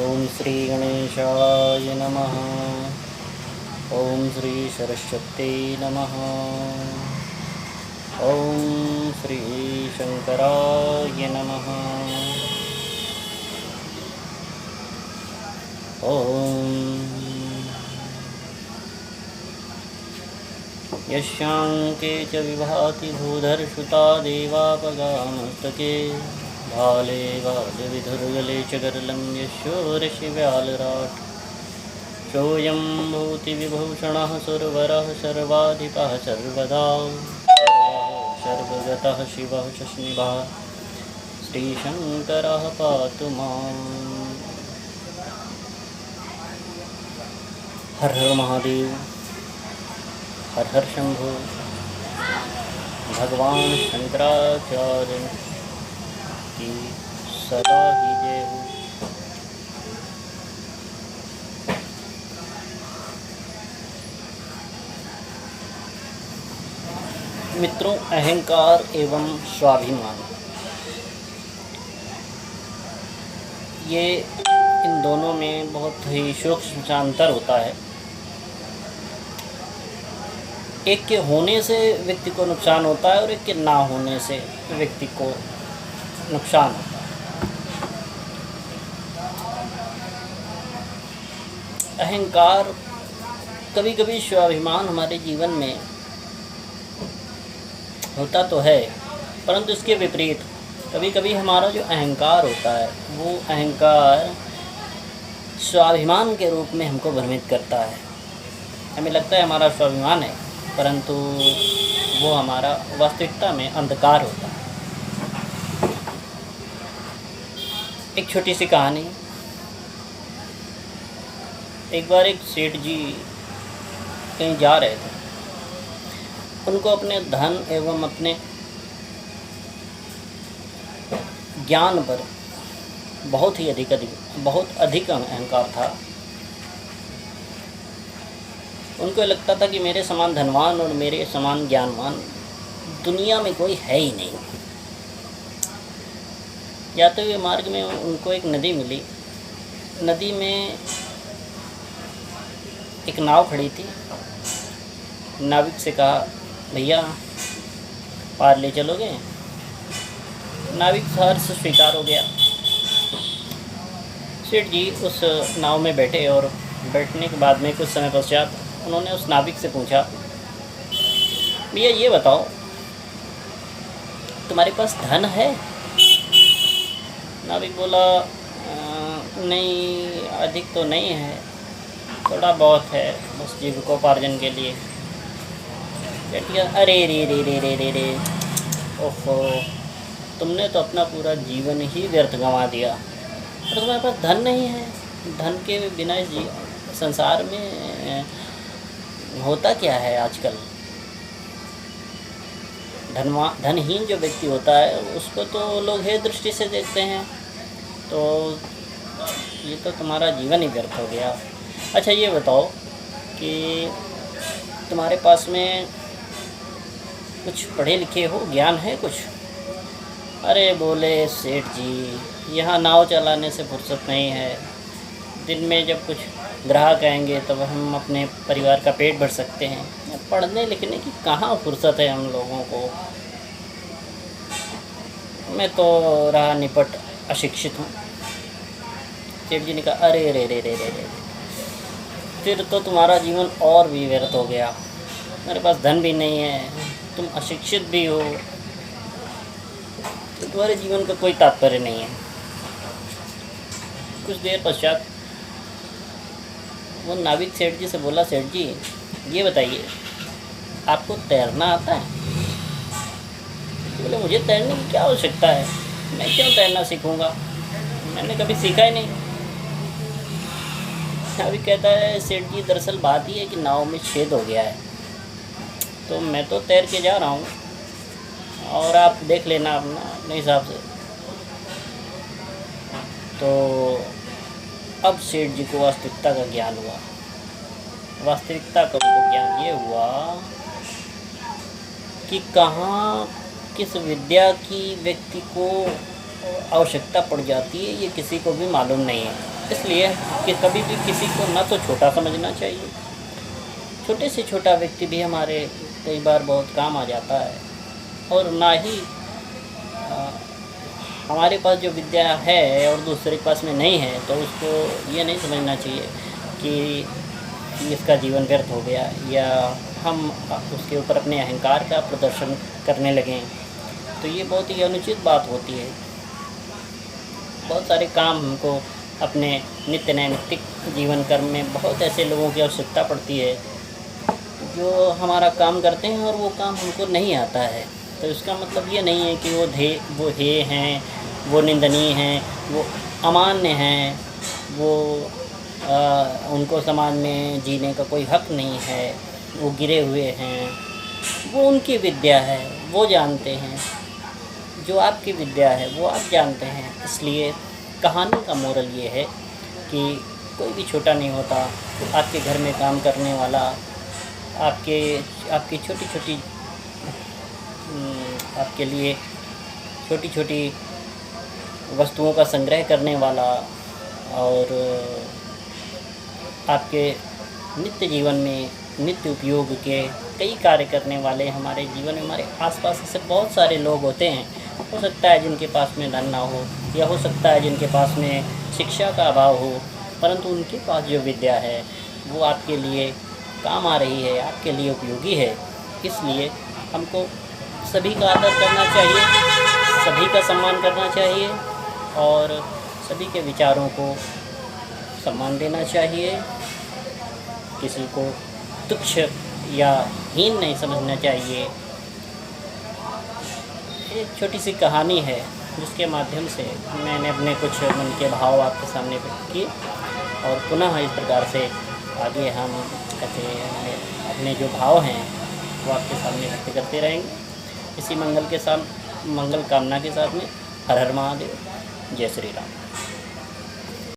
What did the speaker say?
ओम श्री गणेशाय नमः। ओम श्री सरस्वती नमः। ओम श्री शंकराय नमः। ओम यशांके च विभाति भूधर्षुता देवापगामस्तके भाले वाजविधुर्गले च गरलं यशोरशिव्यालराट् सोऽयं भूतिविभूषणः सुरवरः सर्वाधिपः सर्वदा सर्वगतः शिवः शनिभः श्रीशंकरः पातु माम्। हर हर महादेव, हर हर शंभो। भगवान शंकराचार्य की सदा ही जय हो। मित्रों, अहंकार एवं स्वाभिमान, ये इन दोनों में बहुत ही सूक्ष्म सा अंतर होता है। एक के होने से व्यक्ति को नुकसान होता है और एक के ना होने से व्यक्ति को नुकसान होता है। अहंकार, कभी कभी स्वाभिमान हमारे जीवन में होता तो है, परंतु इसके विपरीत कभी कभी हमारा जो अहंकार होता है वो अहंकार स्वाभिमान के रूप में हमको भ्रमित करता है। हमें लगता है हमारा स्वाभिमान है, परंतु वो हमारा वास्तविकता में अंधकार होता है। एक छोटी सी कहानी। एक बार एक सेठ जी कहीं जा रहे थे। उनको अपने धन एवं अपने ज्ञान पर बहुत अधिक अहंकार था। उनको लगता था कि मेरे समान धनवान और मेरे समान ज्ञानवान दुनिया में कोई है ही नहीं। जाते हुए मार्ग में उनको एक नदी मिली। नदी में एक नाव खड़ी थी। नाविक से कहा, भैया पार ले चलोगे? नाविक हर्ष से स्वीकार हो गया। सेठ जी उस नाव में बैठे और बैठने के बाद में कुछ समय पश्चात उन्होंने उस नाविक से पूछा, भैया ये बताओ, तुम्हारे पास धन है? नाविक बोला, नहीं, अधिक तो नहीं है, थोड़ा बहुत है, बस जीविकोपार्जन के लिए। अरे रे रे रे रे रे रे, ओहो, तुमने तो अपना पूरा जीवन ही व्यर्थ गंवा दिया। और तुम्हारे पास धन नहीं है। धन के बिना इस संसार में होता क्या है आजकल? धनहीन जो व्यक्ति होता है उसको तो लोग हे दृष्टि से देखते हैं। तो ये तो तुम्हारा जीवन ही व्यर्थ हो गया। अच्छा ये बताओ कि तुम्हारे पास में कुछ पढ़े लिखे हो, ज्ञान है कुछ? अरे बोले, सेठ जी यहाँ नाव चलाने से फुर्सत नहीं है। दिन में जब कुछ ग्राहक आएंगे तब हम अपने परिवार का पेट भर सकते हैं। पढ़ने लिखने की कहाँ फुर्सत है हम लोगों को। मैं तो रहा निपट अशिक्षित हूँ। सेठ जी ने कहा, अरे रे रे रे रे रे, फिर तो तुम्हारा जीवन और भी व्यर्थ हो गया। मेरे पास धन भी नहीं है, तुम अशिक्षित भी हो, तो तुम्हारे जीवन का कोई तात्पर्य नहीं है। कुछ देर पश्चात वो नाविक सेठ जी से बोला, सेठ जी ये बताइए, आपको तैरना आता है? बोले, मुझे तैरने की क्या आवश्यकता है, मैं क्यों तैरना सीखूंगा, मैंने कभी सीखा ही नहीं। अभी कहता है, सेठ जी दरअसल बात ही है कि नाव में छेद हो गया है, तो मैं तो तैर के जा रहा हूँ और आप देख लेना अपने हिसाब से। तो अब सेठ जी को वास्तविकता का ज्ञान हुआ। वास्तविकता का उनको ज्ञान ये हुआ कि कहाँ किस विद्या की व्यक्ति को आवश्यकता पड़ जाती है ये किसी को भी मालूम नहीं है। इसलिए कि कभी भी किसी को ना तो छोटा समझना चाहिए, छोटे से छोटा व्यक्ति भी हमारे कई बार बहुत काम आ जाता है, और ना ही हमारे पास जो विद्या है और दूसरे के पास में नहीं है तो उसको ये नहीं समझना चाहिए कि इसका जीवन व्यर्थ हो गया, या हम उसके ऊपर अपने अहंकार का प्रदर्शन करने लगें, तो ये बहुत ही अनुचित बात होती है। बहुत सारे काम हमको अपने नित्य नैमित्तिक जीवन कर्म में बहुत ऐसे लोगों की आवश्यकता पड़ती है जो हमारा काम करते हैं और वो काम हमको नहीं आता है। तो इसका मतलब ये नहीं है कि वो हेय हैं, वो निंदनीय हैं, वो अमान्य हैं, वो उनको समाज में जीने का कोई हक नहीं है, वो गिरे हुए हैं। वो उनकी विद्या है, वो जानते हैं। जो आपकी विद्या है वो आप जानते हैं। इसलिए कहानी का मोरल ये है कि कोई भी छोटा नहीं होता। आपके घर में काम करने वाला, आपकी छोटी छोटी आपके लिए छोटी छोटी वस्तुओं का संग्रह करने वाला, और आपके नित्य जीवन में नित्य उपयोग के कई कार्य करने वाले हमारे जीवन में हमारे आसपास ऐसे बहुत सारे लोग होते हैं। हो सकता है जिनके पास में धन ना हो, या हो सकता है जिनके पास में शिक्षा का अभाव हो, परंतु उनके पास जो विद्या है वो आपके लिए काम आ रही है, आपके लिए उपयोगी है। इसलिए हमको सभी का आदर करना चाहिए, सभी का सम्मान करना चाहिए, और सभी के विचारों को सम्मान देना चाहिए। किसी को तुच्छ या हीन नहीं समझना चाहिए। एक छोटी सी कहानी है जिसके माध्यम से मैंने अपने कुछ मन के भाव आपके सामने व्यक्त किए, और पुनः इस प्रकार से आगे हम अपने जो भाव हैं वो आपके सामने व्यक्त करते रहेंगे। इसी मंगल कामना के साथ में हर हर महादेव, जय श्री राम।